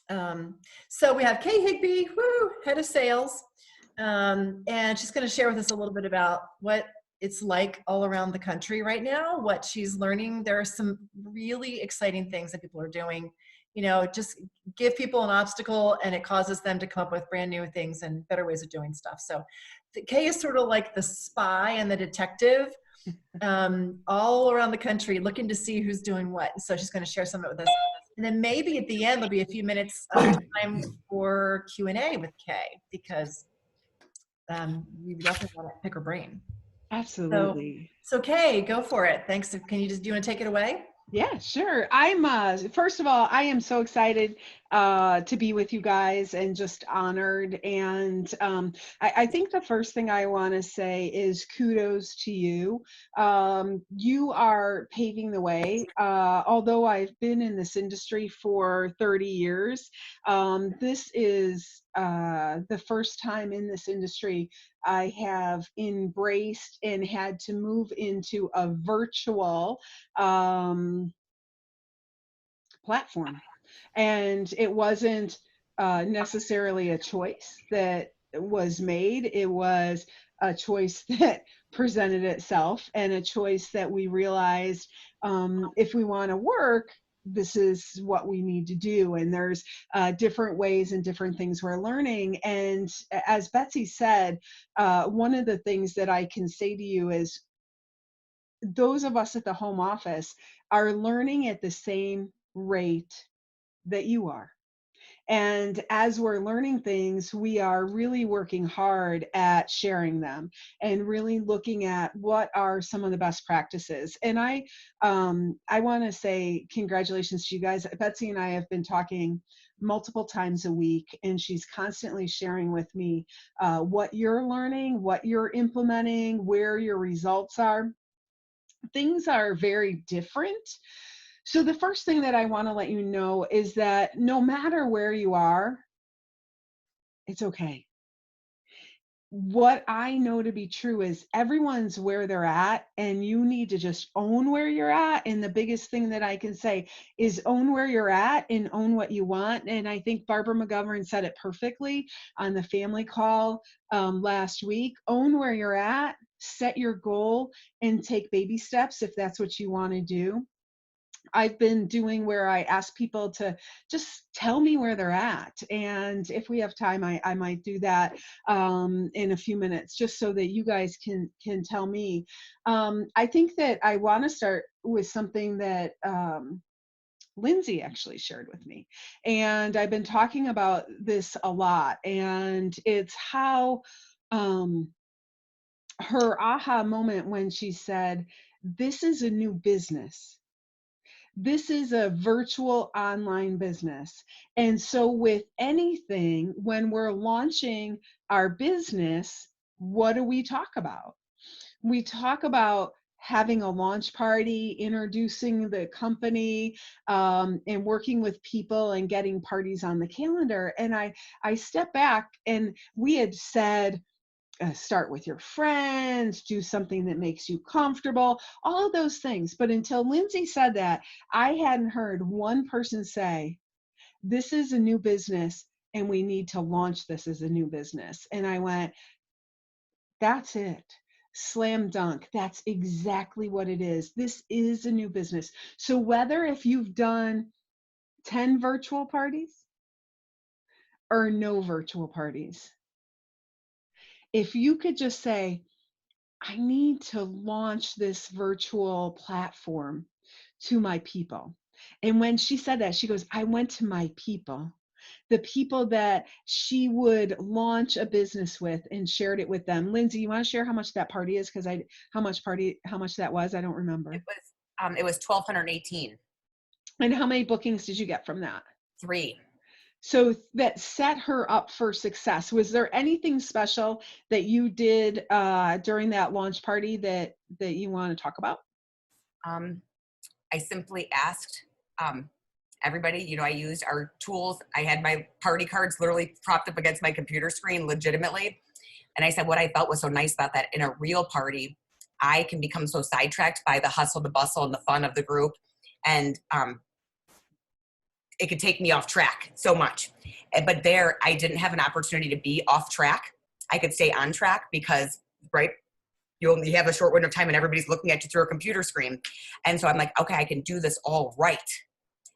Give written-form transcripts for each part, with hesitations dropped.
So we have Kay Higbie, woo, head of sales. And she's going to share with us a little bit about what it's like all around the country right now, what she's learning. There are some really exciting things that people are doing. Just give people an obstacle and it causes them to come up with brand new things and better ways of doing stuff. So Kay is sort of like the spy and the detective all around the country looking to see who's doing what. So she's going to share some of it with us. And then maybe at the end, there'll be a few minutes of time for Q&A with Kay, because you definitely want to pick her brain. Absolutely. So Kay, go for it. Thanks. Do you want to take it away? Yeah, sure. I'm first of all, I am so excited to be with you guys and just honored. And I think the first thing I want to say is kudos to you. You are paving the way. Although I've been in this industry for 30 years, this is the first time in this industry I have embraced and had to move into a virtual platform. And it wasn't necessarily a choice that was made. It was a choice that presented itself, and a choice that we realized if we want to work, this is what we need to do. And there's different ways and different things we're learning. And as Betsey said, one of the things that I can say to you is those of us at the home office are learning at the same rate that you are. And as we're learning things, we are really working hard at sharing them and really looking at what are some of the best practices. And I want to say congratulations to you guys. Betsey and I have been talking multiple times a week, and she's constantly sharing with me what you're learning, what you're implementing, where your results are. Things are very different. So the first thing that I want to let you know is that no matter where you are, it's okay. What I know to be true is everyone's where they're at, and you need to just own where you're at. And the biggest thing that I can say is own where you're at and own what you want. And I think Barbara McGovern said it perfectly on the family call last week. Own where you're at, set your goal, and take baby steps if that's what you want to do. I've been doing where I ask people to just tell me where they're at. And if we have time, I might do that in a few minutes, just so that you guys can tell me. I think that I want to start with something that Lindsay actually shared with me. And I've been talking about this a lot. And it's how her aha moment when she said, this is a new business. This is a virtual online business. And so with anything, when we're launching our business, what do we talk about? We talk about having a launch party, introducing the company, and working with people and getting parties on the calendar. And I step back, and we had said, start with your friends, do something that makes you comfortable, all of those things. But until Lindsay said that, I hadn't heard one person say, this is a new business and we need to launch this as a new business. And I went, that's it. Slam dunk. That's exactly what it is. This is a new business. So whether if you've done 10 virtual parties or no virtual parties, if you could just say, I need to launch this virtual platform to my people. And when she said that, she goes, I went to my people, the people that she would launch a business with, and shared it with them. Lindsay, you want to share how much that party is? Because how much that was? I don't remember. It was 1,218. And how many bookings did you get from that? 3. So that set her up for success. Was there anything special that you did during that launch party that you want to talk about? I simply asked everybody, I used our tools. I had my party cards literally propped up against my computer screen legitimately. And I said what I felt was so nice about that in a real party, I can become so sidetracked by the hustle, the bustle, and the fun of the group. And it could take me off track so much. But there, I didn't have an opportunity to be off track. I could stay on track because, right, you only have a short window of time and everybody's looking at you through a computer screen. And so I'm like, okay, I can do this all right.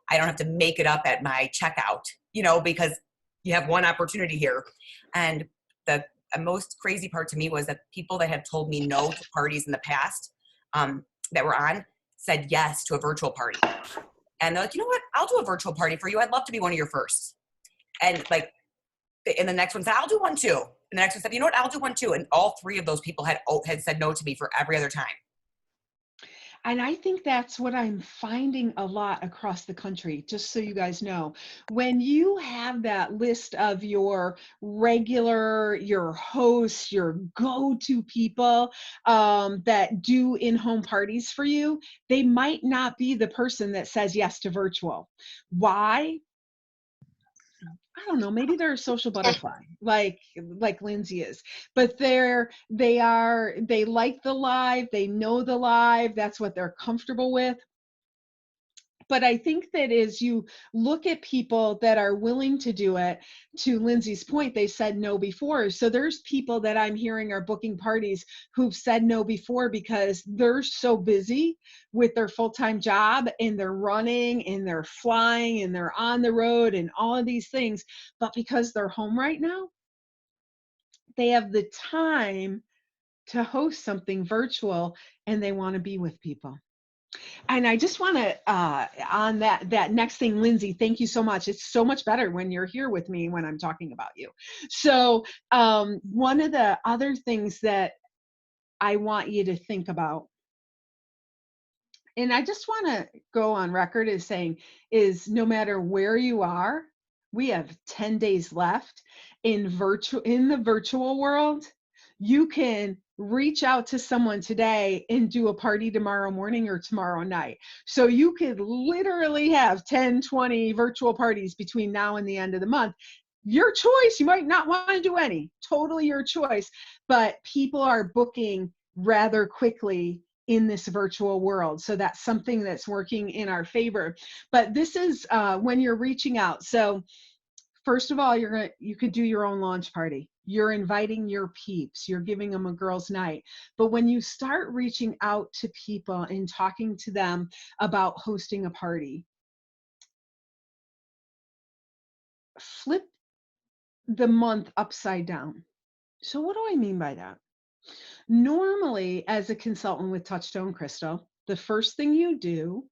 I don't have to make it up at my checkout, because you have one opportunity here. And the most crazy part to me was that people that had told me no to parties in the past that were on said yes to a virtual party. And they're like, you know what? I'll do a virtual party for you. I'd love to be one of your first. And and the next one said, I'll do one too. And the next one said, you know what? I'll do one too. And all three of those people had said no to me for every other time. And I think that's what I'm finding a lot across the country, just so you guys know. When you have that list of your hosts, your go-to people that do in-home parties for you, they might not be the person that says yes to virtual. Why? I don't know, maybe they're a social butterfly, like Lindsay is, but they like the live, they know the live, that's what they're comfortable with. But I think that as you look at people that are willing to do it, to Lindsay's point, they said no before. So there's people that I'm hearing are booking parties who've said no before because they're so busy with their full-time job and they're running and they're flying and they're on the road and all of these things. But because they're home right now, they have the time to host something virtual and they want to be with people. And I just want to, on that next thing, Lindsay, thank you so much. It's so much better when you're here with me when I'm talking about you. So one of the other things that I want you to think about, and I just want to go on record as saying, is no matter where you are, we have 10 days left in the virtual world. You can reach out to someone today and do a party tomorrow morning or tomorrow night. So you could literally have 10, 20 virtual parties between now and the end of the month. Your choice. You might not want to do any. Totally your choice. But people are booking rather quickly in this virtual world. So that's something that's working in our favor. But this is when you're reaching out. So first of all, you could do your own launch party. You're inviting your peeps. You're giving them a girls' night. But when you start reaching out to people and talking to them about hosting a party, flip the month upside down. So what do I mean by that? Normally, as a consultant with Touchstone Crystal, the first thing you do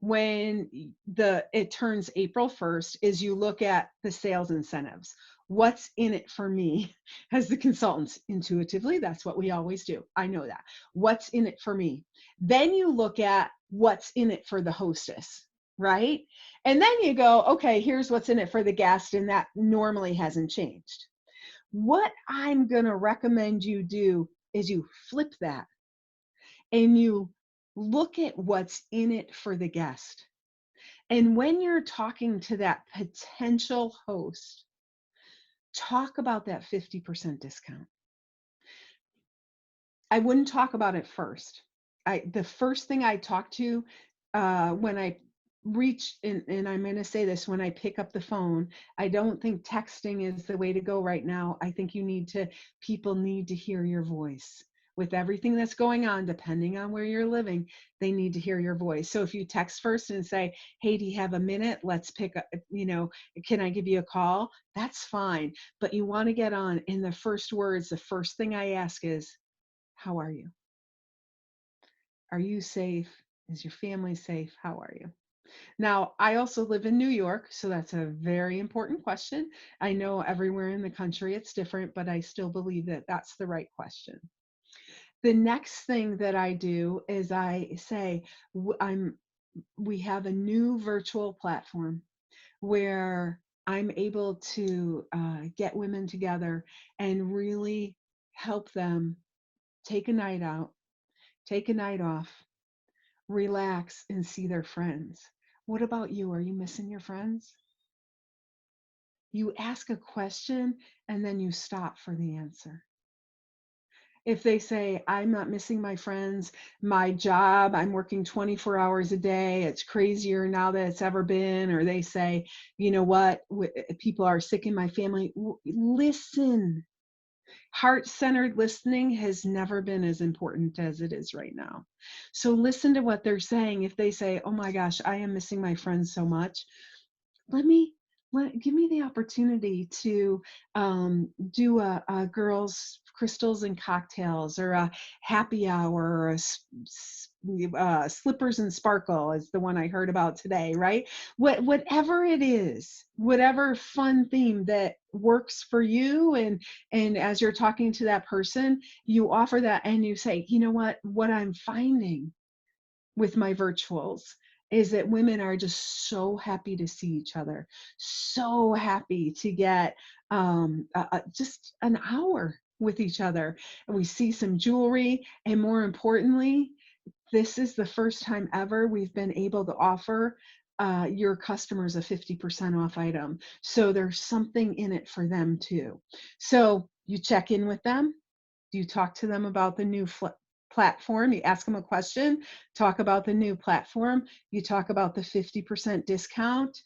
when it turns April 1st is you look at the sales incentives. What's in it for me as the consultants? Intuitively, that's what we always do. I know that. What's in it for me? Then you look at what's in it for the hostess, right? And then you go, okay, here's what's in it for the guest, and that normally hasn't changed. What I'm going to recommend you do is you flip that and you look at what's in it for the guest. And when you're talking to that potential host, talk about that 50% discount. I wouldn't talk about it first. The first thing I talk to when I reach, and I'm going to say this, when I pick up the phone, I don't think texting is the way to go right now. I think people need to hear your voice. With everything that's going on, depending on where you're living, they need to hear your voice. So if you text first and say, hey, do you have a minute? Let's pick up, can I give you a call? That's fine. But you want to get on. In the first words, the first thing I ask is, how are you? Are you safe? Is your family safe? How are you? Now, I also live in New York, so that's a very important question. I know everywhere in the country it's different, but I still believe that that's the right question. The next thing that I do is I say, we have a new virtual platform where I'm able to get women together and really help them take a night out, take a night off, relax, and see their friends. What about you? Are you missing your friends? You ask a question and then you stop for the answer. If they say, I'm not missing my friends, my job, I'm working 24 hours a day, it's crazier now than it's ever been, or they say, you know what, people are sick in my family, listen. Heart-centered listening has never been as important as it is right now. So listen to what they're saying. If they say, oh my gosh, I am missing my friends so much, give me the opportunity to do a girls crystals and cocktails, or a happy hour, or a slippers and sparkle is the one I heard about today, right? Whatever it is, whatever fun theme that works for you, and as you're talking to that person, you offer that, and you say, you know what I'm finding with my virtuals is that women are just so happy to see each other, so happy to get just an hour with each other. And we see some jewelry, and more importantly, this is the first time ever we've been able to offer your customers a 50% off item. So there's something in it for them too. So you check in with them, you talk to them about the new platform, you ask them a question, talk about the new platform, you talk about the 50% discount,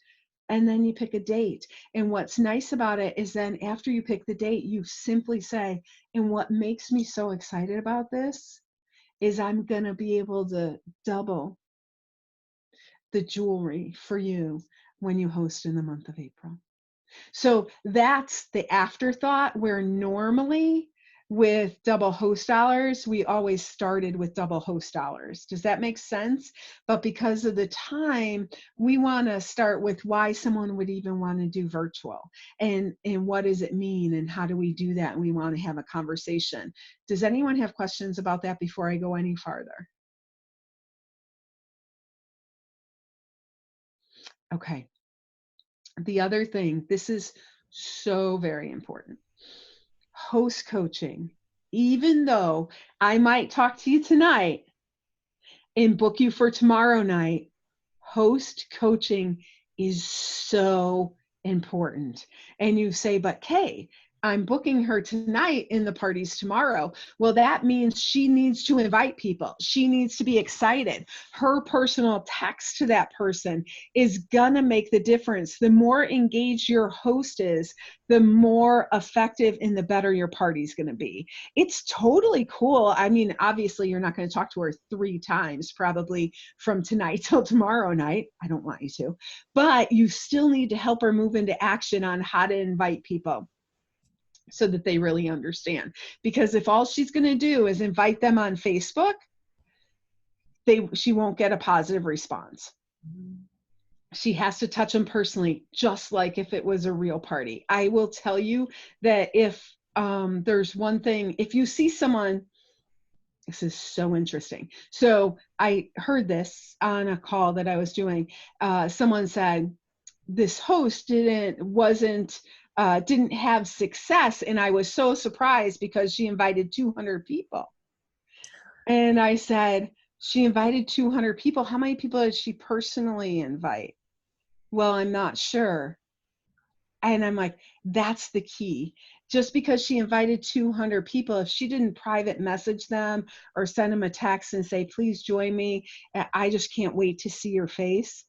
and then you pick a date. And what's nice about it is then after you pick the date, you simply say, and what makes me so excited about this is I'm going to be able to double the jewelry for you when you host in the month of April. So that's the afterthought, where normally with double host dollars, we always started with double host dollars. Does that make sense? But because of the time, we want to start with why someone would even want to do virtual, and what does it mean, and how do we do that? And we want to have a conversation. Does anyone have questions about that before I go any farther? Okay. The other thing, this is so very important. Host coaching. Even though I might talk to you tonight and book you for tomorrow night, host coaching is so important. And you say, but Kay, I'm booking her tonight and the party's tomorrow. Well, that means she needs to invite people. She needs to be excited. Her personal text to that person is gonna make the difference. The more engaged your host is, the more effective and the better your party's gonna be. It's totally cool. I mean, obviously you're not gonna talk to her 3 times, probably from tonight till tomorrow night. I don't want you to, but you still need to help her move into action on how to invite people, so that they really understand. Because if all she's going to do is invite them on Facebook, she won't get a positive response. She has to touch them personally, just like if it was a real party. I will tell you that if there's one thing, if you see someone, this is so interesting. So I heard this on a call that I was doing. Someone said this host didn't have success, and I was so surprised because she invited 200 people. And I said, she invited 200 people. How many people did she personally invite? Well, I'm not sure. And I'm like, that's the key. Just because she invited 200 people, if she didn't private message them or send them a text and say, please join me, I just can't wait to see your face,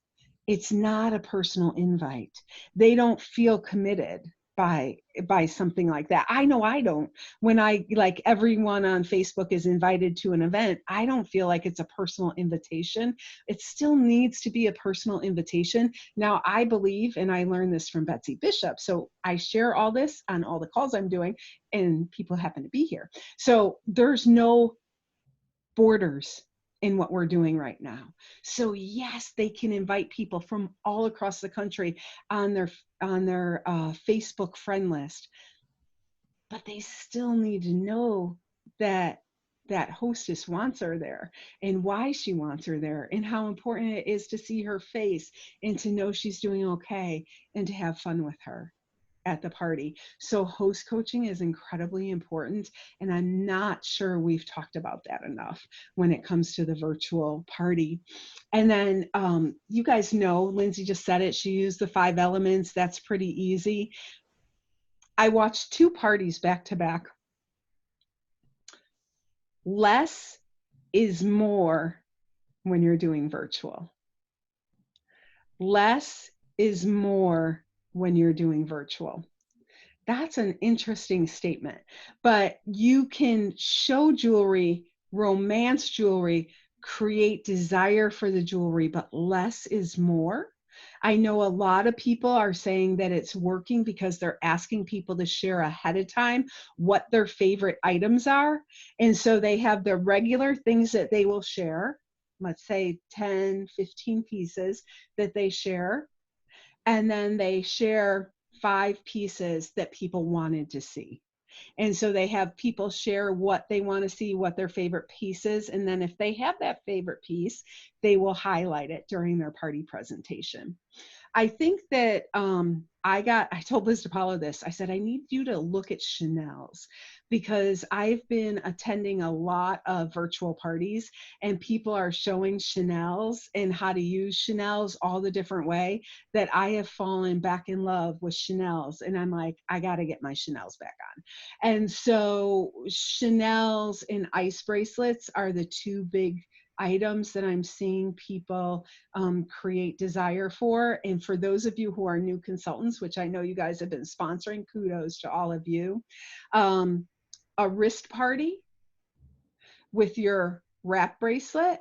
it's not a personal invite. They don't feel committed by something like that. I know I don't. When like everyone on Facebook is invited to an event, I don't feel like it's a personal invitation. It still needs to be a personal invitation. Now, I believe, and I learned this from Betsey Bishop, so I share all this on all the calls I'm doing, and people happen to be here. So there's no borders in what we're doing right now. So yes, they can invite people from all across the country on their Facebook friend list, but they still need to know that that hostess wants her there, and why she wants her there, and how important it is to see her face and to know she's doing okay and to have fun with her at the party. So host coaching is incredibly important, and I'm not sure we've talked about that enough when it comes to the virtual party. And then you guys know, Lindsay just said it, she used the 5 elements. That's pretty easy. I watched 2 parties back to back. Less is more when you're doing virtual. Less is more when you're doing virtual. That's an interesting statement, but you can show jewelry, romance jewelry, create desire for the jewelry, but less is more. I know a lot of people are saying that it's working because they're asking people to share ahead of time what their favorite items are. And so they have the regular things that they will share, let's say 10, 15 pieces that they share. And then they share 5 pieces that people wanted to see. And so they have people share what they want to see, what their favorite piece is. And then if they have that favorite piece, they will highlight it during their party presentation. I think that I told Liz DiPaolo this. I said, I need you to look at Chanel's, because I've been attending a lot of virtual parties and people are showing Chanel's and how to use Chanel's all the different way that I have fallen back in love with Chanel's. And I'm like, I got to get my Chanel's back on. And so Chanel's and ice bracelets are the two big items that I'm seeing people create desire for. And for those of you who are new consultants, which I know you guys have been sponsoring, kudos to all of you. A wrist party with your wrap bracelet,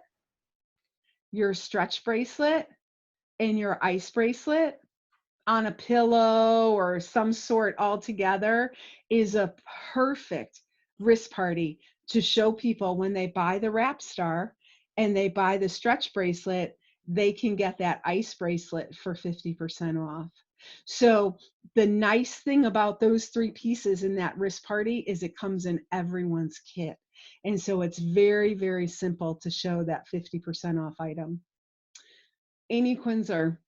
your stretch bracelet, and your ice bracelet on a pillow or some sort all together is a perfect wrist party to show people when they buy the wrap star and they buy the stretch bracelet, they can get that ice bracelet for 50% off. So the nice thing about those 3 pieces in that wrist party is it comes in everyone's kit. And so it's very, very simple to show that 50% off item. Amy Quinzer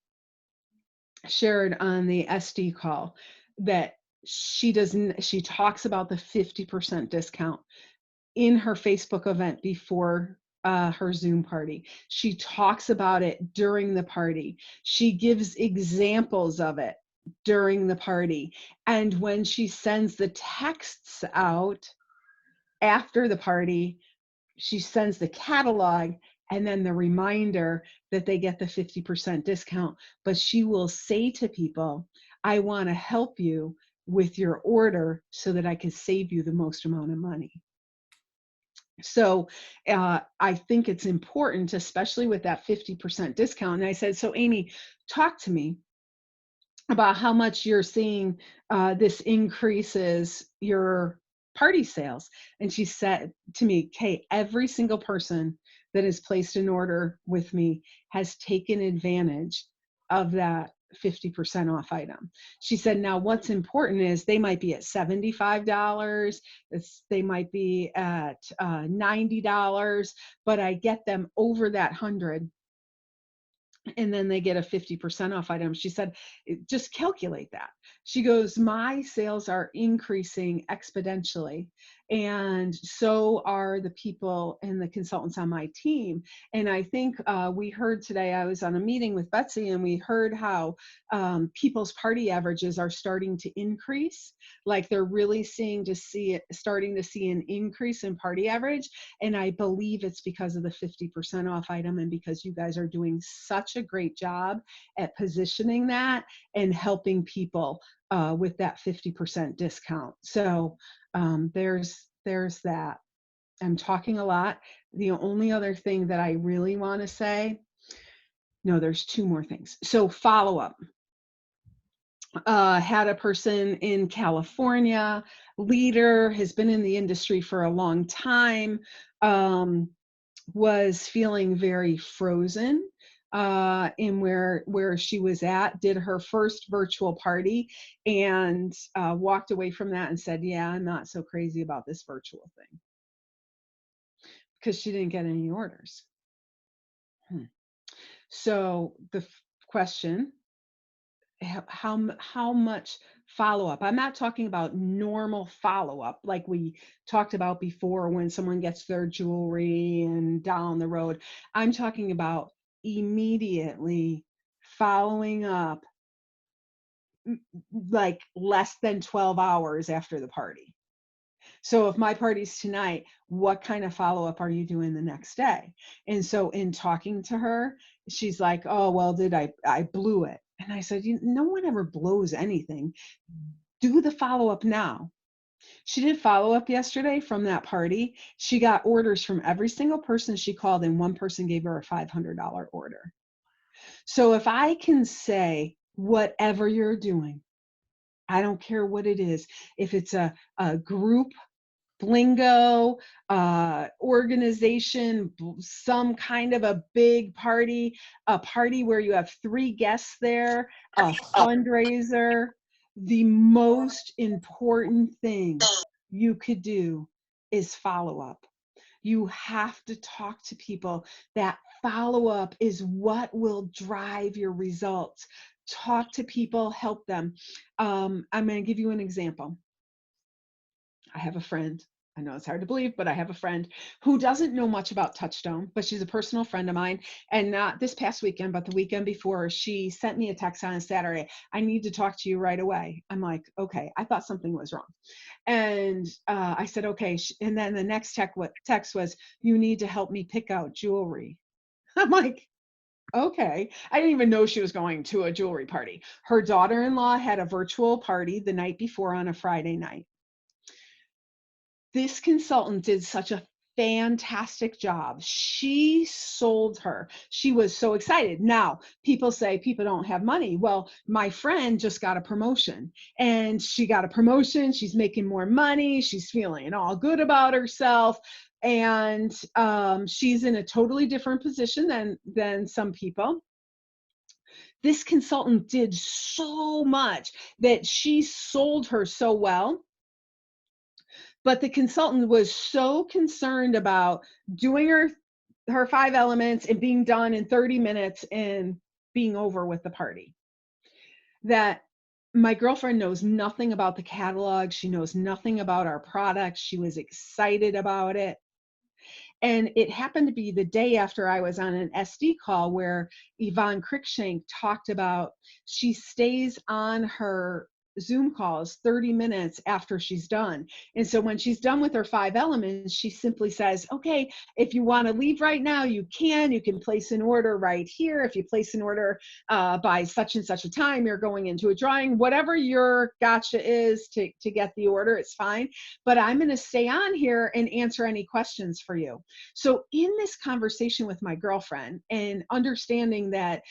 shared on the SD call that she talks about the 50% discount in her Facebook event before her Zoom party. She talks about it during the party. She gives examples of it during the party. And when she sends the texts out after the party, she sends the catalog and then the reminder that they get the 50% discount. But she will say to people, I want to help you with your order so that I can save you the most amount of money. So I think it's important, especially with that 50% discount. And I said, so Amy, talk to me about how much you're seeing this increases your party sales. And she said to me, Kay, every single person that has placed an order with me has taken advantage of that 50% off item. She said, now what's important is they might be at $75, they might be at $90, but I get them over that 100 and then they get a 50% off item. She said, just calculate that. She goes, my sales are increasing exponentially. And so are the people and the consultants on my team. And I think we heard today, I was on a meeting with Betsey and we heard how people's party averages are starting to increase. Like they're really starting to see an increase in party average. And I believe it's because of the 50% off item and because you guys are doing such a great job at positioning that and helping people with that 50% discount. So there's that. I'm talking a lot. The only other thing that I really want to say, no, there's 2 more things. So follow up. Had a person in California, leader, has been in the industry for a long time, was feeling very frozen in where she was at, did her first virtual party and walked away from that and said, yeah, I'm not so crazy about this virtual thing, because she didn't get any orders. So the question, how much follow-up? I'm not talking about normal follow-up like we talked about before when someone gets their jewelry and down the road. I'm talking about immediately following up, like less than 12 hours after the party. So if my party's tonight, what kind of follow-up are you doing the next day? And so in talking to her, she's like, oh, well, I blew it. And I said, no one ever blows anything. Do the follow-up now. She did follow-up yesterday from that party. She got orders from every single person she called, and one person gave her a $500 order. So if I can say, whatever you're doing, I don't care what it is, if it's a group blingo, organization, some kind of a big party, a party where you have 3 guests there, a fundraiser, the most important thing you could do is follow up. You have to talk to people. That follow up is what will drive your results. Talk to people, help them. I'm going to give you an example. I have a friend. I know it's hard to believe, but I have a friend who doesn't know much about Touchstone, but she's a personal friend of mine. And not this past weekend, but the weekend before, she sent me a text on a Saturday. I need to talk to you right away. I'm like, okay, I thought something was wrong. And I said, okay. And then the next text was, you need to help me pick out jewelry. I'm like, okay. I didn't even know she was going to a jewelry party. Her daughter-in-law had a virtual party the night before on a Friday night. This consultant did such a fantastic job. She sold her. She was so excited. Now, people say people don't have money. Well, my friend just got a promotion, and she got a promotion. She's making more money. She's feeling all good about herself. And she's in a totally different position than some people. This consultant did so much that she sold her so well. But the consultant was so concerned about doing her 5 elements and being done in 30 minutes and being over with the party, that my girlfriend knows nothing about the catalog. She knows nothing about our product. She was excited about it. And it happened to be the day after I was on an SD call where Yvonne Crickshank talked about she stays on her Zoom calls 30 minutes after she's done. And so when she's done with her 5 elements, she simply says, okay, if you want to leave right now, you can place an order right here. If you place an order by such and such a time, you're going into a drawing, whatever your gotcha is to get the order, it's fine. But I'm going to stay on here and answer any questions for you. So in this conversation with my girlfriend and understanding that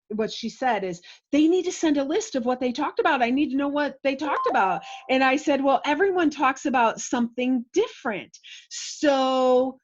what she said is, they need to send a list of what they talked about. I need to know what they talked about. And I said, well, everyone talks about something different. So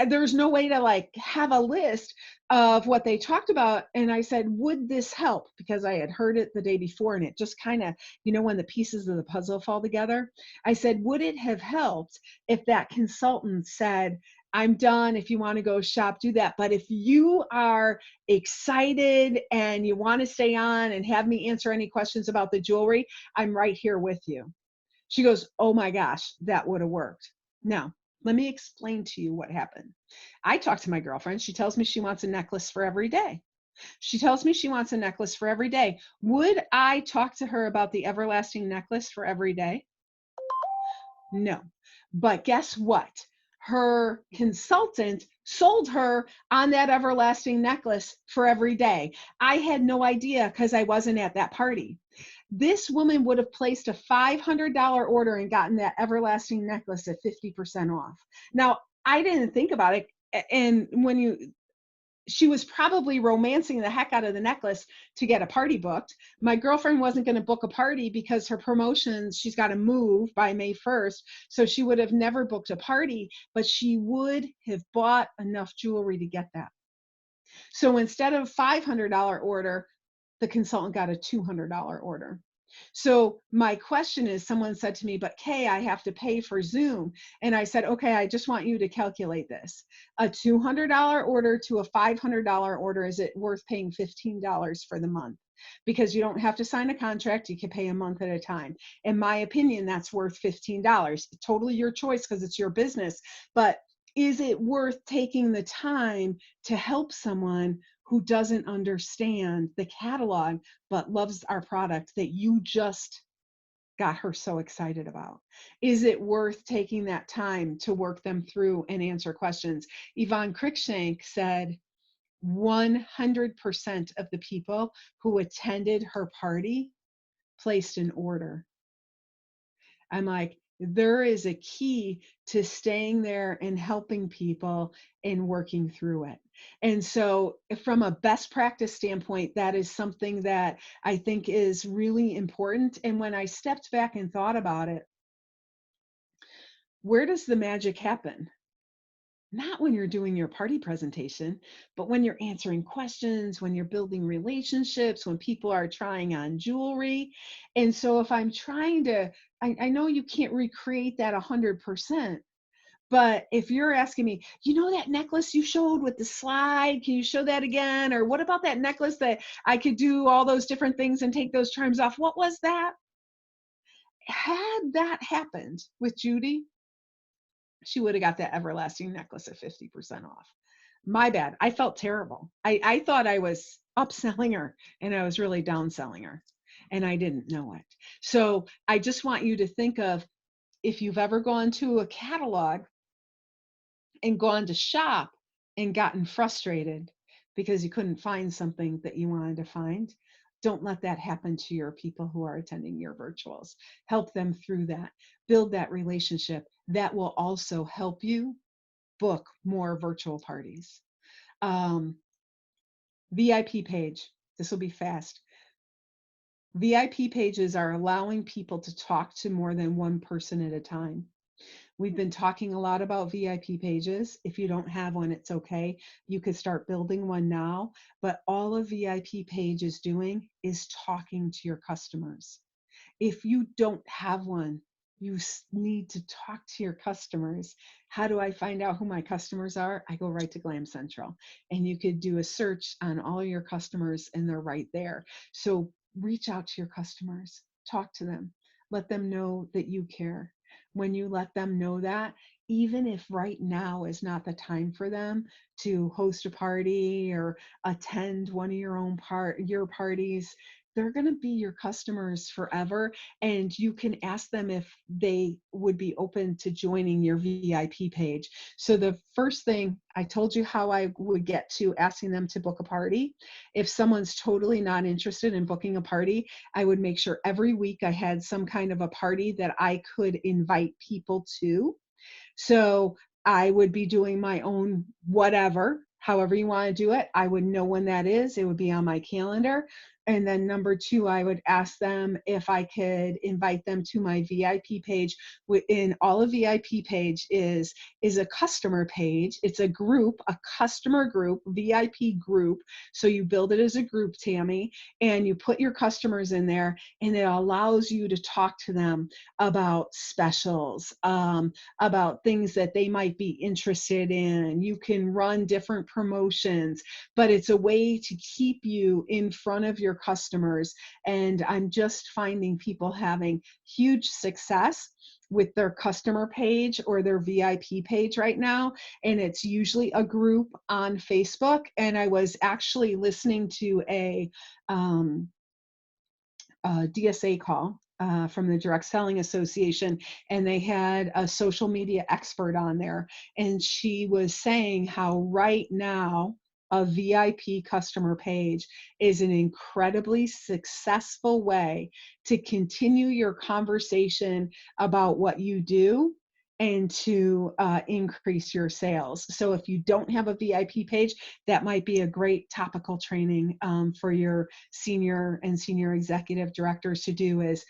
there's no way to like have a list of what they talked about. And I said, would this help? Because I had heard it the day before, and it just kind of, when the pieces of the puzzle fall together, I said, would it have helped if that consultant said, I'm done. If you want to go shop, do that. But if you are excited and you want to stay on and have me answer any questions about the jewelry, I'm right here with you. She goes, oh my gosh, that would have worked. Now, let me explain to you what happened. I talked to my girlfriend. She tells me she wants a necklace for every day. She tells me she wants a necklace for every day. Would I talk to her about the everlasting necklace for every day? No. But guess what? Her consultant sold her on that everlasting necklace for every day. I had no idea because I wasn't at that party. This woman would have placed a $500 order and gotten that everlasting necklace at 50% off. Now, I didn't think about it. And she was probably romancing the heck out of the necklace to get a party booked. My girlfriend wasn't going to book a party because her promotions, she's got to move by May 1st. So she would have never booked a party, but she would have bought enough jewelry to get that. So instead of $500 order, the consultant got a $200 order. So my question is, someone said to me, but Kay, I have to pay for Zoom. And I said, okay, I just want you to calculate this. A $200 order to a $500 order, is it worth paying $15 for the month? Because you don't have to sign a contract. You can pay a month at a time. In my opinion, that's worth $15. Totally your choice because it's your business. But is it worth taking the time to help someone who doesn't understand the catalog but loves our product that you just got her so excited about? Is it worth taking that time to work them through and answer questions? Yvonne Cruikshank said 100% of the people who attended her party placed an order. I'm like, there is a key to staying there and helping people and working through it. And so from a best practice standpoint, that is something that I think is really important. And when I stepped back and thought about it, where does the magic happen? Not when you're doing your party presentation, but when you're answering questions, when you're building relationships, when people are trying on jewelry. And so if I'm trying to, I know you can't recreate that 100%, but if you're asking me, you know, that necklace you showed with the slide, can you show that again? Or what about that necklace that I could do all those different things and take those charms off? What was that? Had that happened with Judy, she would have got that everlasting necklace at 50% off. My bad. I felt terrible. I thought I was upselling her and I was really downselling her, and I didn't know it. So I just want you to think of, if you've ever gone to a catalog and gone to shop and gotten frustrated because you couldn't find something that you wanted to find, don't let that happen to your people who are attending your virtuals. Help them through that. Build that relationship. That will also help you book more virtual parties. VIP page. This will be fast. VIP pages are allowing people to talk to more than one person at a time. We've been talking a lot about VIP pages. If you don't have one, it's okay. You could start building one now. But all a VIP page is doing is talking to your customers. If you don't have one, you need to talk to your customers. How do I find out who my customers are? I go right to Glam Central, and you could do a search on all your customers and they're right there. So reach out to your customers, talk to them, let them know that you care. When you let them know that, even if right now is not the time for them to host a party or attend one of your parties, they're going to be your customers forever. And you can ask them if they would be open to joining your VIP page. So the first thing, I told you how I would get to asking them to book a party. If someone's totally not interested in booking a party, I would make sure every week I had some kind of a party that I could invite people to. So I would be doing my own whatever, however you want to do it. I would know when that is. It would be on my calendar. And then number two, I would ask them if I could invite them to my VIP page. Within all of VIP page is a customer page. It's a group, a customer group, VIP group. So you build it as a group, Tammy, and you put your customers in there, and it allows you to talk to them about specials, about things that they might be interested in. You can run different promotions, but it's a way to keep you in front of your customers. And I'm just finding people having huge success with their customer page or their VIP page right now. And it's usually a group on Facebook. And I was actually listening to a DSA call from the Direct Selling Association, and they had a social media expert on there. And she was saying how right now a VIP customer page is an incredibly successful way to continue your conversation about what you do and to increase your sales. So if you don't have a VIP page, that might be a great topical training for your senior and senior executive directors to do. Is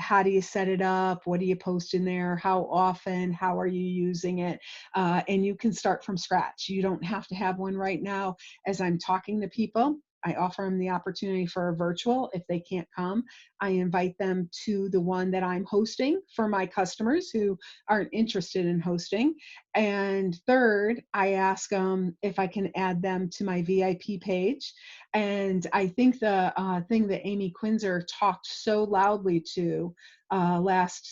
how do you set it up? What do you post in there? How often? How are you using it? And you can start from scratch. You don't have to have one right now. As I'm talking to people, I offer them the opportunity for a virtual. If they can't come, I invite them to the one that I'm hosting for my customers who aren't interested in hosting. And third, I ask them if I can add them to my VIP page. And I think the thing that Amy Quinzer talked so loudly to last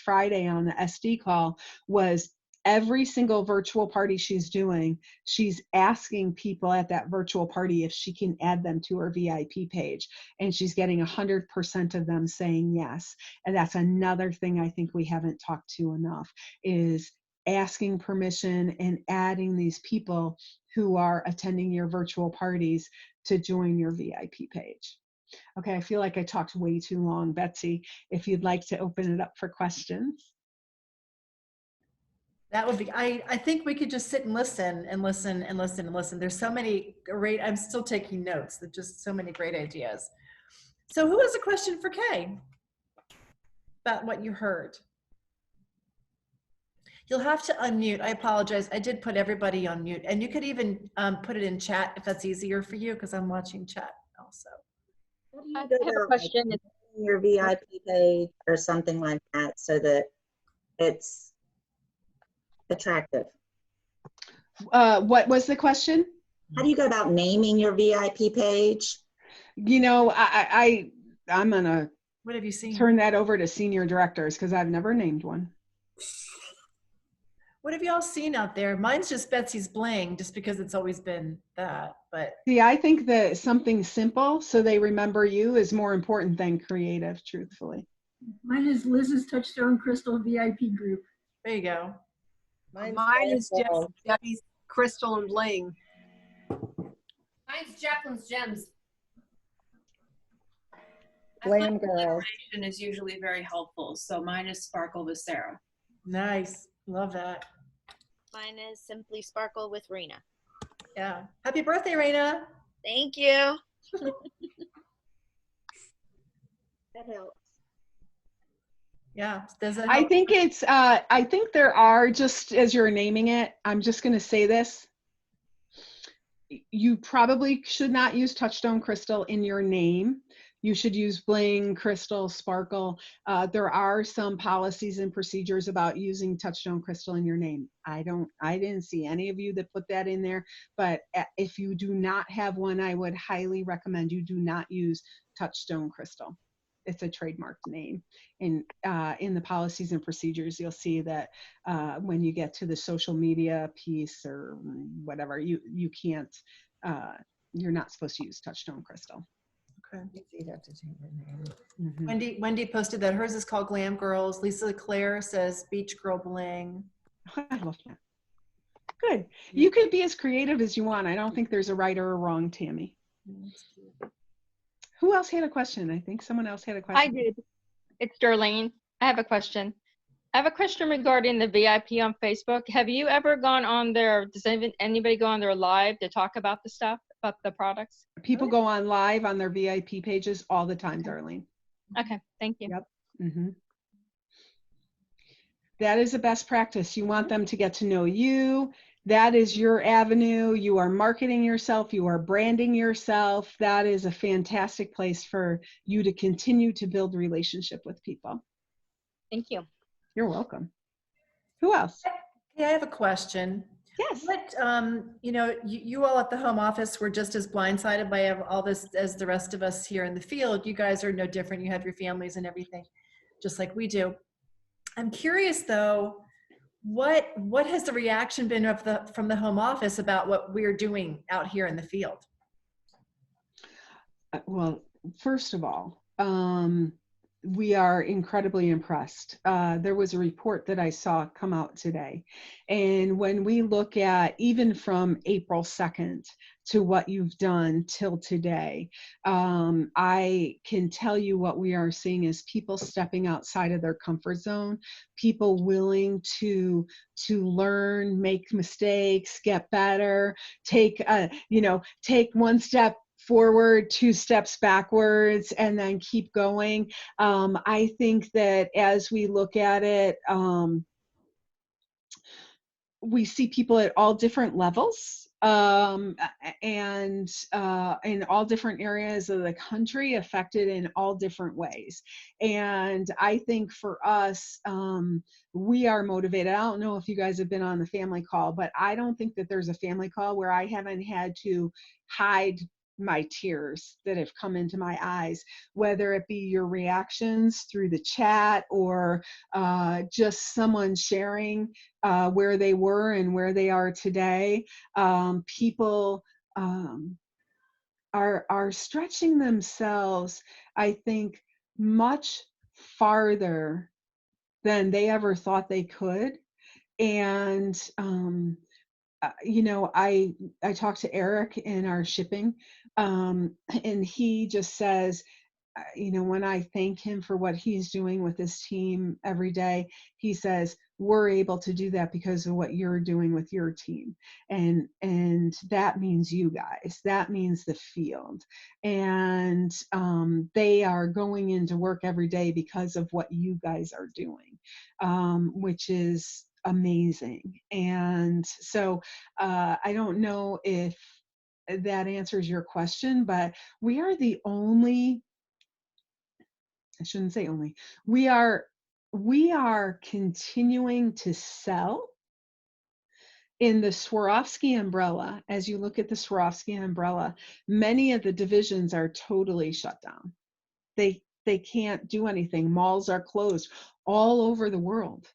Friday on the SD call was every single virtual party she's doing, she's asking people at that virtual party if she can add them to her VIP page. And she's getting 100% of them saying yes. And that's another thing I think we haven't talked to enough, is asking permission and adding these people who are attending your virtual parties to join your VIP page. Okay, I feel like I talked way too long. Betsy, if you'd like to open it up for questions. That would be, I think we could just sit and listen and listen and listen and listen. There's so many great, I'm still taking notes. There's just so many great ideas. So who has a question for Kay about what you heard? You'll have to unmute. I apologize. I did put everybody on mute, and you could even put it in chat if that's easier for you, because I'm watching chat also. I have a question. Like, your VIP page or something like that so that it's attractive. What was the question? How do you go about naming your VIP page? You know, I'm gonna What have you seen? turn that over to senior directors, because I've never named one. What have y'all seen out there? Mine's just Betsy's Bling, just because it's always been that, but. See, I think that something simple so they remember you is more important than creative, truthfully. Mine is Liz's Touchstone Crystal VIP group. There you go. Mine is just Debbie's Crystal and Bling. Mine's Jacqueline's Gems. Glam Girl. Alliteration is usually very helpful, so mine is Sparkle with Sarah. Nice. Love that. Mine is Simply Sparkle with Rena. Yeah. Happy birthday, Raina. Thank you. That helps. Yeah. Does it I help? think it's, I think there are, just as you're naming it, I'm just going to say this. You probably should not use Touchstone Crystal in your name. You should use Bling, Crystal, Sparkle. There are some policies and procedures about using Touchstone Crystal in your name. I didn't see any of you that put that in there, but if you do not have one, I would highly recommend you do not use Touchstone Crystal. It's a trademarked name. And in the policies and procedures, you'll see that when you get to the social media piece or whatever, you can't, you're not supposed to use Touchstone Crystal. Okay. Mm-hmm. Wendy posted that hers is called Glam Girls. Lisa Claire says Beach Girl Bling. I love that. Good. You could be as creative as you want. I don't think there's a right or a wrong, Tammy. Who else had a question? I think someone else had a question. I did. It's Darlene. I have a question. I have a question regarding the VIP on Facebook. Have you ever gone on there? Does anybody go on there live to talk about the stuff, about the products? People go on live on their VIP pages all the time, Darlene. Okay, thank you. Yep. Mm-hmm. That is a best practice. You want them to get to know you. That is your avenue. You are marketing yourself. You are branding yourself. That is a fantastic place for you to continue to build relationship with people. Thank you. You're welcome. Who else? Yeah, I have a question. Yes. What, you know, you all at the home office were just as blindsided by all this as the rest of us here in the field. You guys are no different. You have your families and everything, just like we do. I'm curious though, what has the reaction been from the home office about what we're doing out here in the field? Well, first of all, we are incredibly impressed. There was a report that I saw come out today. And when we look at even from April 2nd to what you've done till today, I can tell you what we are seeing is people stepping outside of their comfort zone, people willing to learn, make mistakes, get better, take one step forward, 2 steps backwards, and then keep going. I think that as we look at it, we see people at all different levels and in all different areas of the country, affected in all different ways. And I think for us, we are motivated. I don't know if you guys have been on the family call, but I don't think that there's a family call where I haven't had to hide my tears that have come into my eyes, whether it be your reactions through the chat or just someone sharing where they were and where they are today. People are stretching themselves, I think, much farther than they ever thought they could. And you know, I talked to Eric in our shipping, and he just says, you know, when I thank him for what he's doing with his team every day, he says, we're able to do that because of what you're doing with your team. And that means you guys, that means the field. And they are going into work every day because of what you guys are doing, which is amazing. And so I don't know if that answers your question, but we are the only, I shouldn't say only, we are continuing to sell in the Swarovski umbrella. As you look at the Swarovski umbrella, many of the divisions are totally shut down. They can't do anything. Malls are closed all over the world.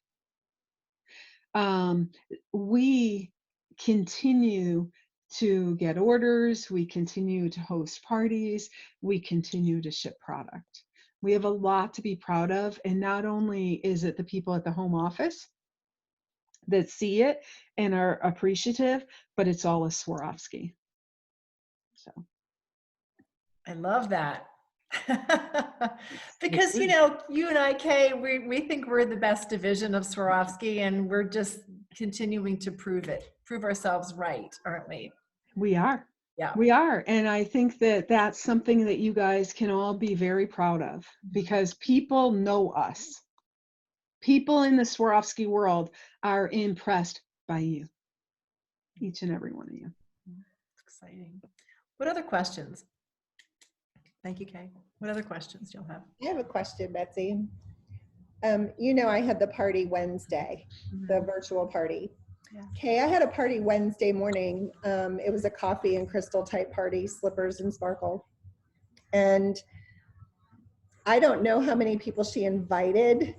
We continue to get orders, we continue to host parties, we continue to ship product. We have a lot to be proud of, and not only is it the people at the home office that see it and are appreciative, but it's all a Swarovski. So I love that. Because, you know, you and I, Kay, we think we're the best division of Swarovski, and we're just continuing to prove ourselves right, aren't we? We are. Yeah. We are. And I think that that's something that you guys can all be very proud of, because people know us. People in the Swarovski world are impressed by you, each and every one of you. Exciting. What other questions? Thank you, Kay. What other questions do you have? I have a question, Betsy. You know, I had the party Wednesday, the virtual party. Yeah. Kay, I had a party Wednesday morning. It was a coffee and crystal type party, slippers and sparkle. And I don't know how many people she invited,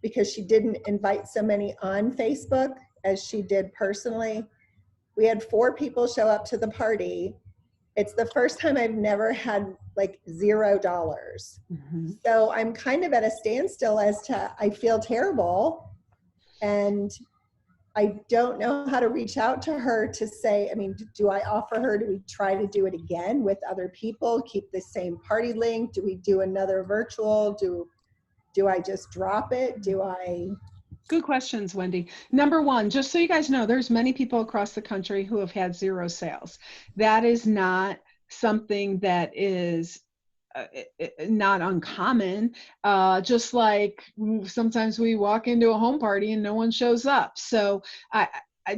because she didn't invite so many on Facebook as she did personally. We had 4 people show up to the party. It's the first time I've never had like $0. Mm-hmm. So I'm kind of at a standstill as to, I feel terrible. And I don't know how to reach out to her to say, I mean, do I offer her? Do we try to do it again with other people? Keep the same party link? Do we do another virtual? Do I just drop it? Do I? Good questions, Wendy. Number one, just so you guys know, there's many people across the country who have had 0 sales. That is not something that is not uncommon. Just like sometimes we walk into a home party and no one shows up. So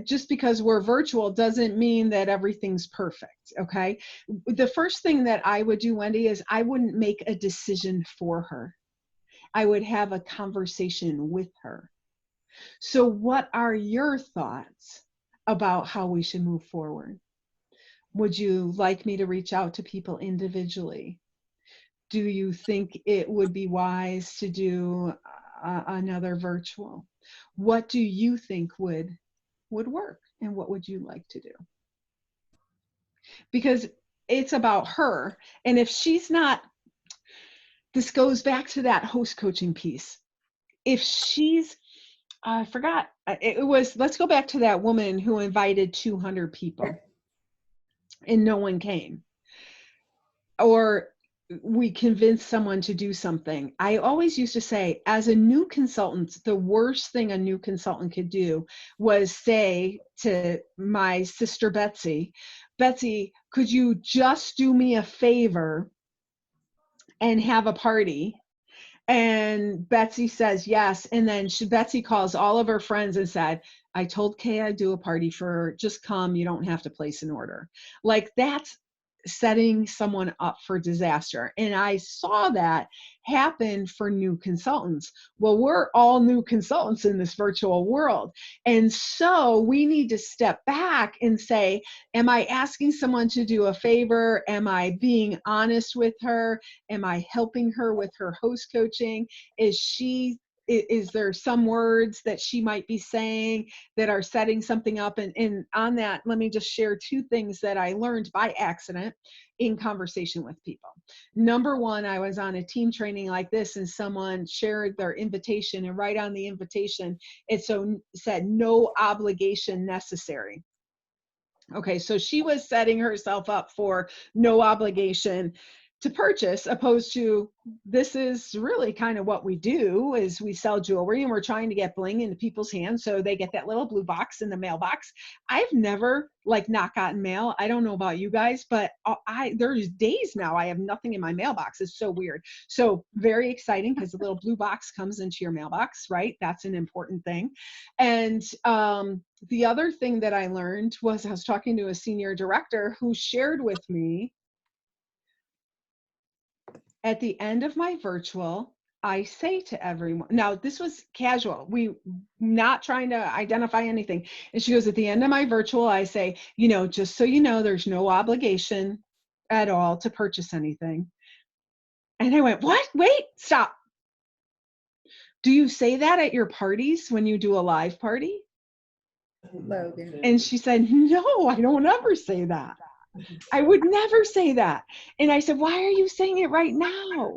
just because we're virtual doesn't mean that everything's perfect, okay? The first thing that I would do, Wendy, is I wouldn't make a decision for her. I would have a conversation with her. So what are your thoughts about how we should move forward? Would you like me to reach out to people individually? Do you think it would be wise to do another virtual? What do you think would work, and what would you like to do? Because it's about her. And if she's not, this goes back to that host coaching piece. If she's, I forgot, it was, let's go back to that woman who invited 200 people and no one came. Or we convinced someone to do something. I always used to say, as a new consultant, the worst thing a new consultant could do was say to my sister Betsey, Betsey, could you just do me a favor and have a party? And Betsey says yes. And then Betsey calls all of her friends and said, I told Kay I'd do a party for her. Just come. You don't have to place an order. Like, that's setting someone up for disaster. And I saw that happen for new consultants. Well, we're all new consultants in this virtual world. And so we need to step back and say, am I asking someone to do a favor? Am I being honest with her? Am I helping her with her host coaching? Is there some words that she might be saying that are setting something up? And on that, let me just share two things that I learned by accident in conversation with people. Number one, I was on a team training like this, and someone shared their invitation, and right on the invitation, it said no obligation necessary. Okay, so she was setting herself up for no obligation to purchase, opposed to this is really kind of what we do is we sell jewelry and we're trying to get bling into people's hands so they get that little blue box in the mailbox. I've never not gotten mail. I don't know about you guys, but there's days now I have nothing in my mailbox. It's so weird. So very exciting because the little blue box comes into your mailbox, right? That's an important thing. And the other thing that I learned was I was talking to a senior director who shared with me, at the end of my virtual, I say to everyone, now this was casual, we not trying to identify anything. And she goes, at the end of my virtual, I say, just so you know, there's no obligation at all to purchase anything. And I went, what? Wait, stop. Do you say that at your parties when you do a live party? Logan. And she said, no, I don't ever say that. I would never say that. And I said, why are you saying it right now?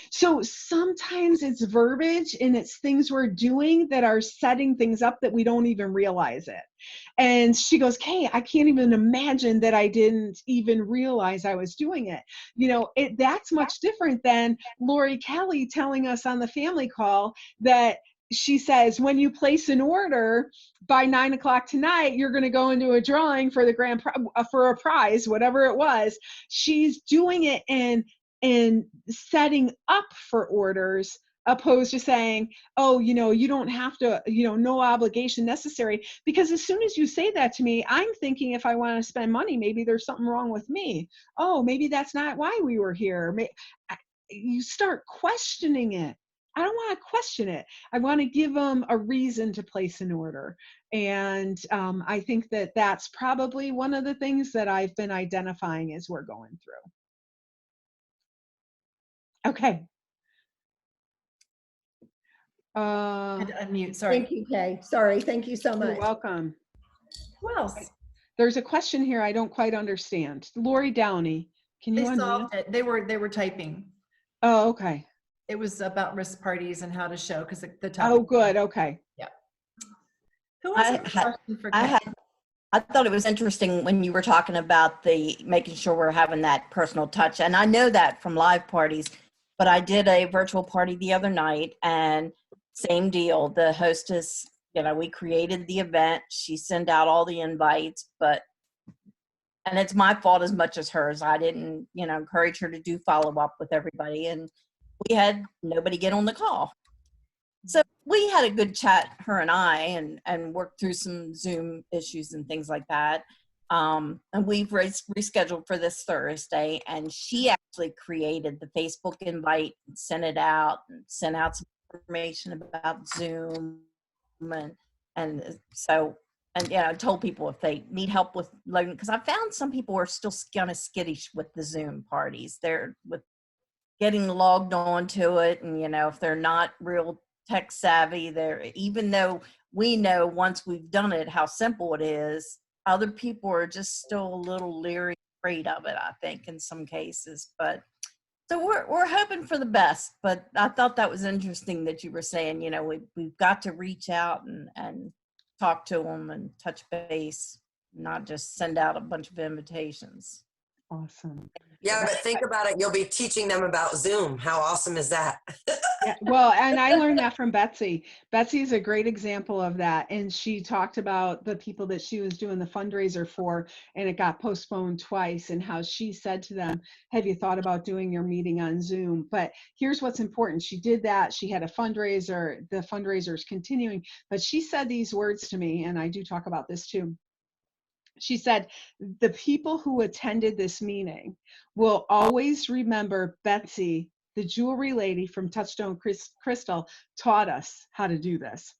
So sometimes it's verbiage and it's things we're doing that are setting things up that we don't even realize it. And she goes, Kay, I can't even imagine that I didn't even realize I was doing it. That's much different than Lori Kelly telling us on the family call that she says, when you place an order by 9 o'clock tonight, you're going to go into a drawing for the for a prize, whatever it was. She's doing it and setting up for orders, opposed to saying, oh, you don't have to, no obligation necessary. Because as soon as you say that to me, I'm thinking if I want to spend money, maybe there's something wrong with me. Oh, maybe that's not why we were here. You start questioning it. I don't want to question it. I want to give them a reason to place an order. And I think that that's probably one of the things that I've been identifying as we're going through. Okay. And unmute, sorry. Thank you, Kay. Sorry, thank you so much. You're welcome. Who else? There's a question here I don't quite understand. Lori Downey, can you They unmute? solved it. They were typing. Oh, okay. It was about risk parties and how to show, because the topic. Oh, good. Okay. Yeah. Who else has a question for Kay? I thought it was interesting when you were talking about the making sure we're having that personal touch. And I know that from live parties, but I did a virtual party the other night and same deal. The hostess, we created the event. She sent out all the invites, and it's my fault as much as hers. I didn't, encourage her to do follow up with everybody. And we had nobody get on the call. So we had a good chat, her and I, and worked through some Zoom issues and things like that. And we've rescheduled for this Thursday, and she actually created the Facebook invite and sent it out and sent out some information about Zoom. And told people if they need help with loading, because I found some people are still kind of skittish with the Zoom parties. They're with getting logged on to it, and if they're not real tech savvy, even though we know once we've done it how simple it is, other people are just still a little leery, afraid of it, I think, in some cases. But so we're hoping for the best. But I thought that was interesting that you were saying, we've got to reach out and talk to them and touch base, not just send out a bunch of invitations. Awesome. Yeah, but think about it. You'll be teaching them about Zoom. How awesome is that? Yeah, well, and I learned that from Betsey. Betsey is a great example of that. And she talked about the people that she was doing the fundraiser for, and it got postponed twice, and how she said to them, have you thought about doing your meeting on Zoom? But here's what's important. She did that. She had a fundraiser. The fundraiser is continuing. But she said these words to me, and I do talk about this too. She said, the people who attended this meeting will always remember Betsey, the jewelry lady from Touchstone Crystal, taught us how to do this.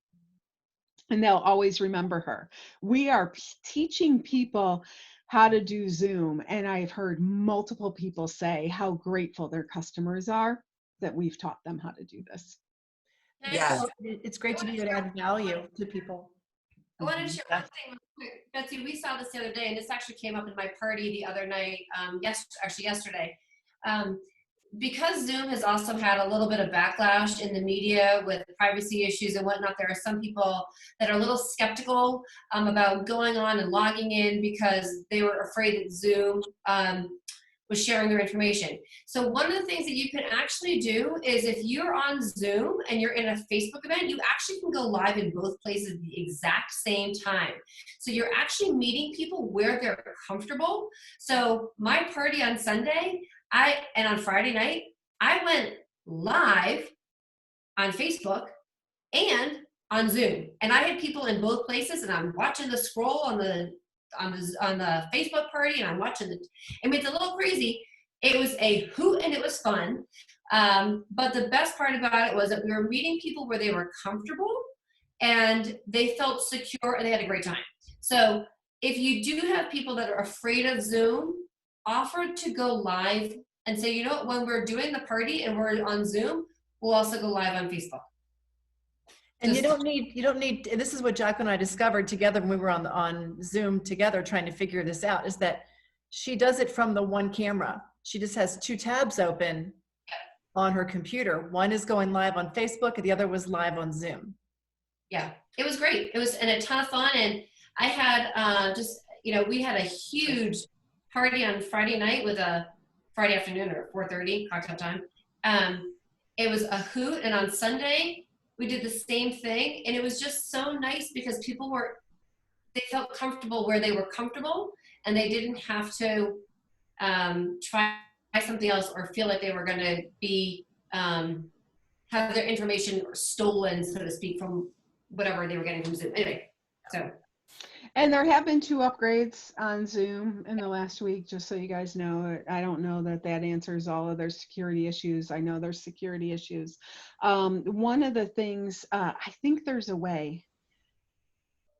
And they'll always remember her. We are teaching people how to do Zoom. And I've heard multiple people say how grateful their customers are that we've taught them how to do this. Yes. It's great to be able to add value to people. I want to share one thing real quick. Betsy, we saw this the other day, and this actually came up in my party the other night, yesterday. Because Zoom has also had a little bit of backlash in the media with privacy issues and whatnot, there are some people that are a little skeptical about going on and logging in because they were afraid that Zoom was sharing their information. So one of the things that you can actually do is if you're on Zoom and you're in a Facebook event, you actually can go live in both places at the exact same time. So you're actually meeting people where they're comfortable. So my party on Sunday, and on Friday night, I went live on Facebook and on Zoom. And I had people in both places, and I'm watching the scroll on the Facebook party, and I'm watching I mean, it's a little crazy. It was a hoot and it was fun. But the best part about it was that we were meeting people where they were comfortable and they felt secure and they had a great time. So if you do have people that are afraid of Zoom, offer to go live and say, you know what, when we're doing the party and we're on Zoom, we'll also go live on Facebook. And you don't need, this is what Jacque and I discovered together when we were on Zoom together trying to figure this out, is that she does it from the one camera. She just has 2 tabs open on her computer. One is going live on Facebook and the other was live on Zoom. Yeah, it was great. It was a ton of fun. And I had we had a huge party on Friday night with a Friday afternoon or 4:30 cocktail time. It was a hoot. And on Sunday, we did the same thing. And it was just so nice because people they felt comfortable where they were comfortable and they didn't have to try something else or feel like they were going to be, have their information stolen, so to speak, from whatever they were getting from Zoom. Anyway, so. And there have been 2 upgrades on Zoom in the last week, just so you guys know. I don't know that answers all of their security issues. I know there's security issues. One of the things, I think there's a way,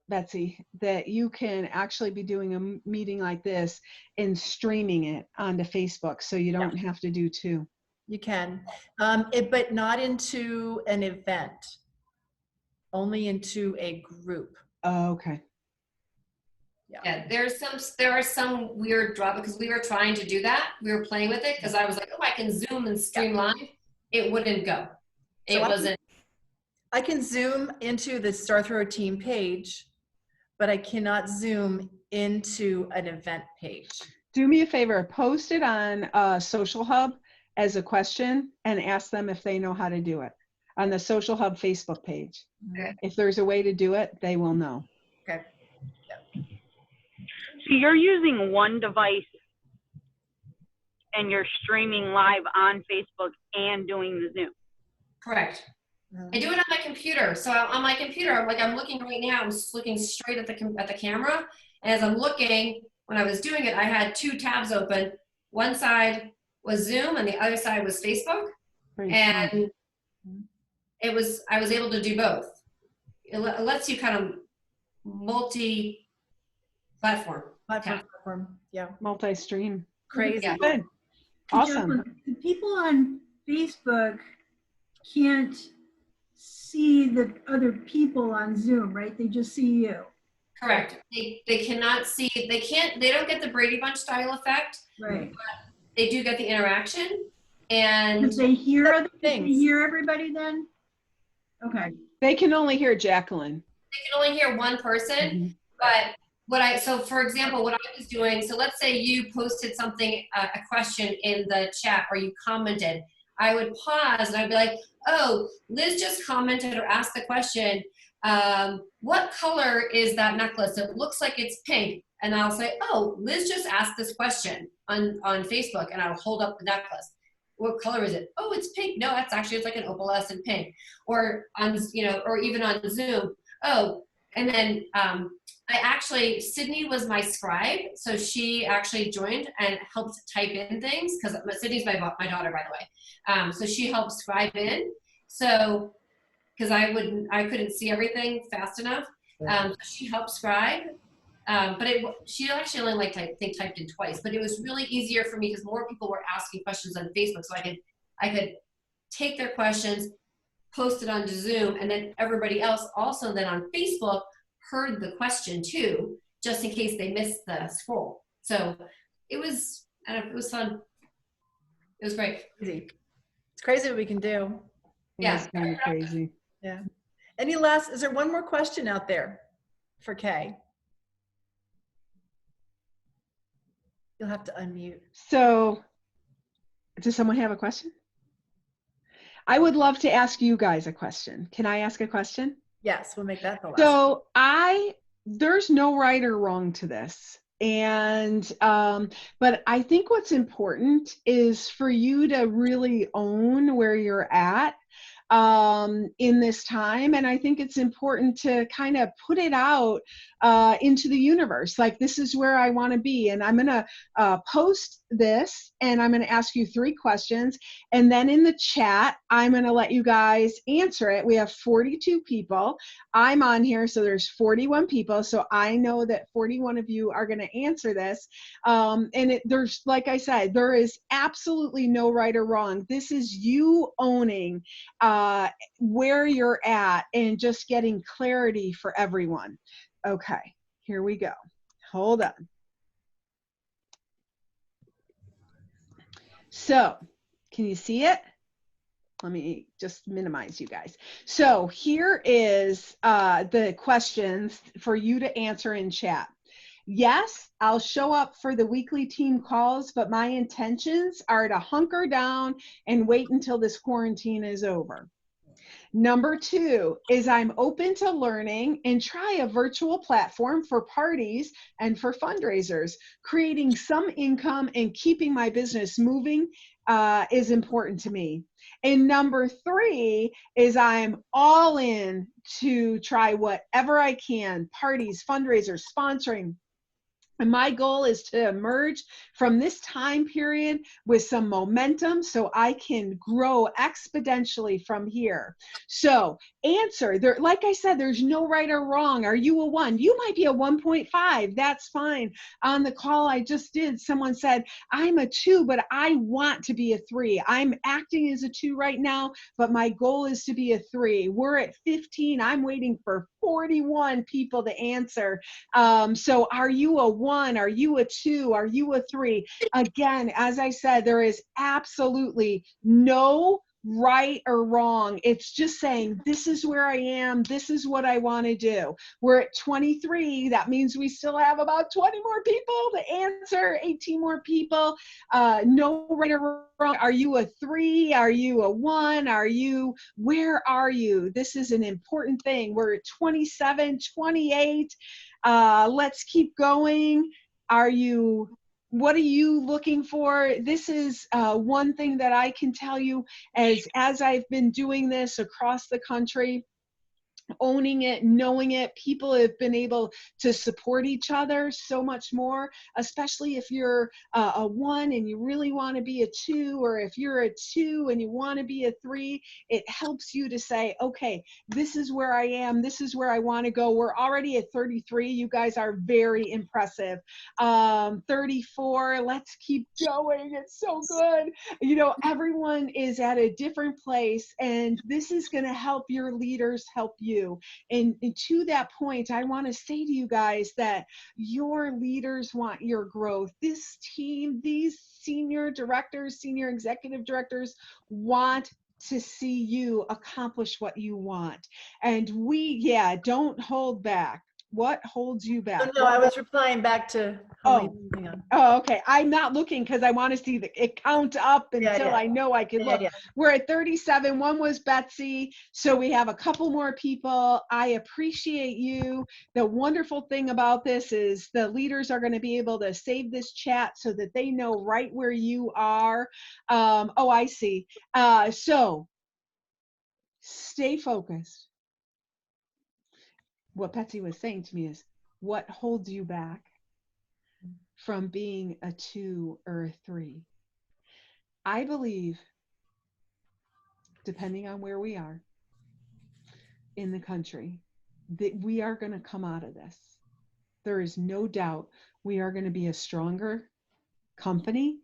Betsy, that you can actually be doing a meeting like this and streaming it onto Facebook, so you don't have to do 2. You can, but not into an event, only into a group. Oh, okay. Yeah, there are some weird drop because we were trying to do that. We were playing with it because I was like, oh, I can Zoom and stream live. It wouldn't go. It wasn't. I can Zoom into the Star Thrower team page, but I cannot Zoom into an event page. Do me a favor, post it on Social Hub as a question and ask them if they know how to do it on the Social Hub Facebook page. Okay. If there's a way to do it, they will know. Okay. So you're using one device and you're streaming live on Facebook and doing the Zoom. Correct. I do it on my computer. So on my computer, I'm looking right now. I'm just looking straight at the camera. And as I'm looking, when I was doing it, I had 2 tabs open. One side was Zoom, and the other side was Facebook. And I was able to do both. It lets you kind of multi-platform. Yeah. Multi-stream. Crazy. Yeah. Good. Awesome. The people on Facebook can't see the other people on Zoom, right? They just see you. Correct. They cannot see, they don't get the Brady Bunch style effect. Right. But they do get the interaction. And if they hear other things. They hear everybody then? Okay. They can only hear Jacqueline. They can only hear one person, but so for example, what I was doing, so let's say you posted something, a question in the chat or you commented, I would pause and I'd be like, oh, Liz just commented or asked the question, what color is that necklace? It looks like it's pink. And I'll say, oh, Liz just asked this question on Facebook, and I'll hold up the necklace. What color is it? Oh, it's pink. No, it's like an opalescent pink. Or on, or even on Zoom. Oh, And then Sydney was my scribe. So she actually joined and helped type in things because Sydney's my daughter, by the way. So she helped scribe in. So, because I couldn't see everything fast enough. She helped scribe. But she actually only typed in twice, but it was really easier for me because more people were asking questions on Facebook. So I could take their questions, post it onto Zoom, and then everybody else also then on Facebook heard the question too, just in case they missed the scroll. So it was fun. It was great. It's crazy what we can do. Yeah. It's kind of crazy. Yeah. Is there one more question out there for Kay? You'll have to unmute. So, does someone have a question? I would love to ask you guys a question. Can I ask a question? Yes, we'll make that the last. So there's no right or wrong to this. And, but I think what's important is for you to really own where you're at in this time. And I think it's important to kind of put it out into the universe. Like, this is where I want to be. And I'm going to post this and I'm going to ask you 3 questions. And then in the chat, I'm going to let you guys answer it. We have 42 people. I'm on here, so there's 41 people. So I know that 41 of you are going to answer this. And there's, like I said, there is absolutely no right or wrong. This is you owning where you're at and just getting clarity for everyone. Okay, here we go. Hold on. So, can you see it? Let me just minimize you guys. So here is the questions for you to answer in chat. Yes, I'll show up for the weekly team calls, but my intentions are to hunker down and wait until this quarantine is over. Number 2 is I'm open to learning and try a virtual platform for parties and for fundraisers. Creating some income and keeping my business moving is important to me. And number 3 is I'm all in to try whatever I can, parties, fundraisers, sponsoring. And my goal is to emerge from this time period with some momentum so I can grow exponentially from here. So answer, there, like I said, there's no right or wrong. Are you a 1? You might be a 1.5. That's fine. On the call I just did, someone said, I'm a 2, but I want to be a 3. I'm acting as a 2 right now, but my goal is to be a 3. We're at 15. I'm waiting for 41 people to answer. So are you a 1? Are you a 2? Are you a 3? Again, as I said, there is absolutely no right or wrong. It's just saying, this is where I am. This is what I want to do. We're at 23. That means we still have about 20 more people to answer, 18 more people. No right or wrong. Are you a 3? Are you a 1? Where are you? This is an important thing. We're at 27, 28. Let's keep going. What are you looking for? This is one thing that I can tell you as I've been doing this across the country, owning it, knowing it, people have been able to support each other so much more, especially if you're a 1 and you really want to be a 2, or if you're a 2 and you want to be a 3, it helps you to say, okay, this is where I am, this is where I want to go. We're already at 33. You guys are very impressive. 34, let's keep going. It's so good. You know, everyone is at a different place, and this is going to help your leaders help you. And to that point, I want to say to you guys that your leaders want your growth. This team, these senior directors, senior executive directors want to see you accomplish what you want. And don't hold back. What holds you back? No, I was replying back to. Hang on. Oh, okay. I'm not looking because I want to see it count up until I know I can look. We're at 37. 1 was Betsey. So we have a couple more people. I appreciate you. The wonderful thing about this is the leaders are going to be able to save this chat so that they know right where you are. Oh, I see. So stay focused. what Betsey was saying to me is, what holds you back from being a 2 or a 3? I believe, depending on where we are in the country, that we are going to come out of this. There is no doubt we are going to be a stronger company.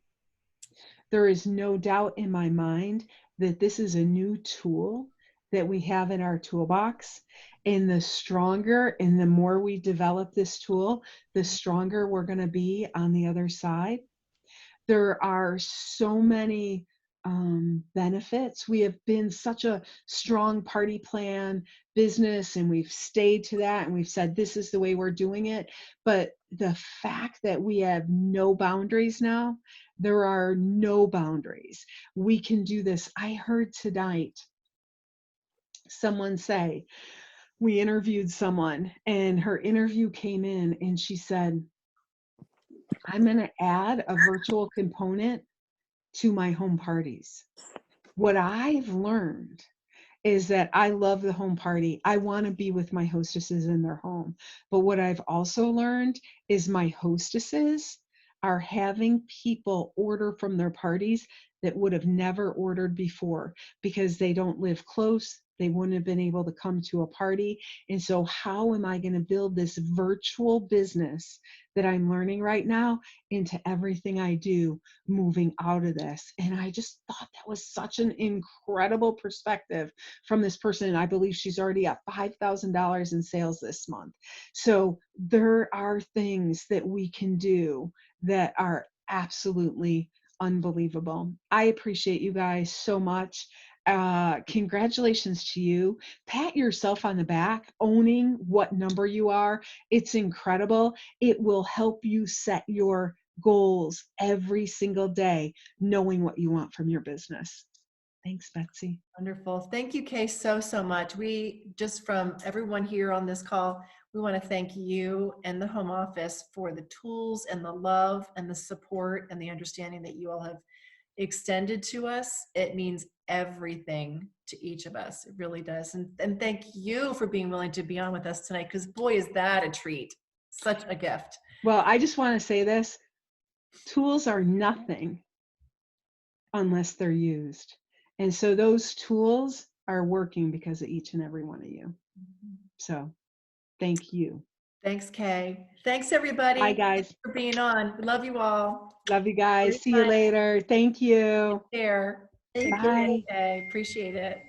There is no doubt in my mind that this is a new tool that we have in our toolbox. And the stronger and the more we develop this tool, the stronger we're going to be on the other side. There are so many benefits. We have been such a strong party plan business, and we've stayed to that, and we've said this is the way we're doing it. But the fact that we have no boundaries now, there are no boundaries. We can do this. I heard tonight someone say, we interviewed someone, and her interview came in, and she said, I'm going to add a virtual component to my home parties. What I've learned is that I love the home party. I want to be with my hostesses in their home. But what I've also learned is my hostesses are having people order from their parties that would have never ordered before because they don't live close. They wouldn't have been able to come to a party. And so how am I going to build this virtual business that I'm learning right now into everything I do moving out of this? And I just thought that was such an incredible perspective from this person. And I believe she's already at $5,000 in sales this month. So there are things that we can do that are absolutely unbelievable. I appreciate you guys so much. Congratulations to you. Pat yourself on the back, owning what number you are. It's incredible. It will help you set your goals every single day, knowing what you want from your business. Thanks, Betsey. Wonderful. Thank you, Kay, so much. We, just from everyone here on this call, we want to thank you and the home office for the tools and the love and the support and the understanding that you all have extended to us. It means everything to each of us. It really does. And thank you for being willing to be on with us tonight, because boy, is that a treat. Such a gift. Well, I just want to say this. Tools are nothing unless they're used. And so those tools are working because of each and every one of you. So thank you. Thanks, Kay. Thanks, everybody. Bye, guys. Thanks for being on. We love you all. Love you guys. See you later. Thank you. Take care. Bye. Bye. Appreciate it.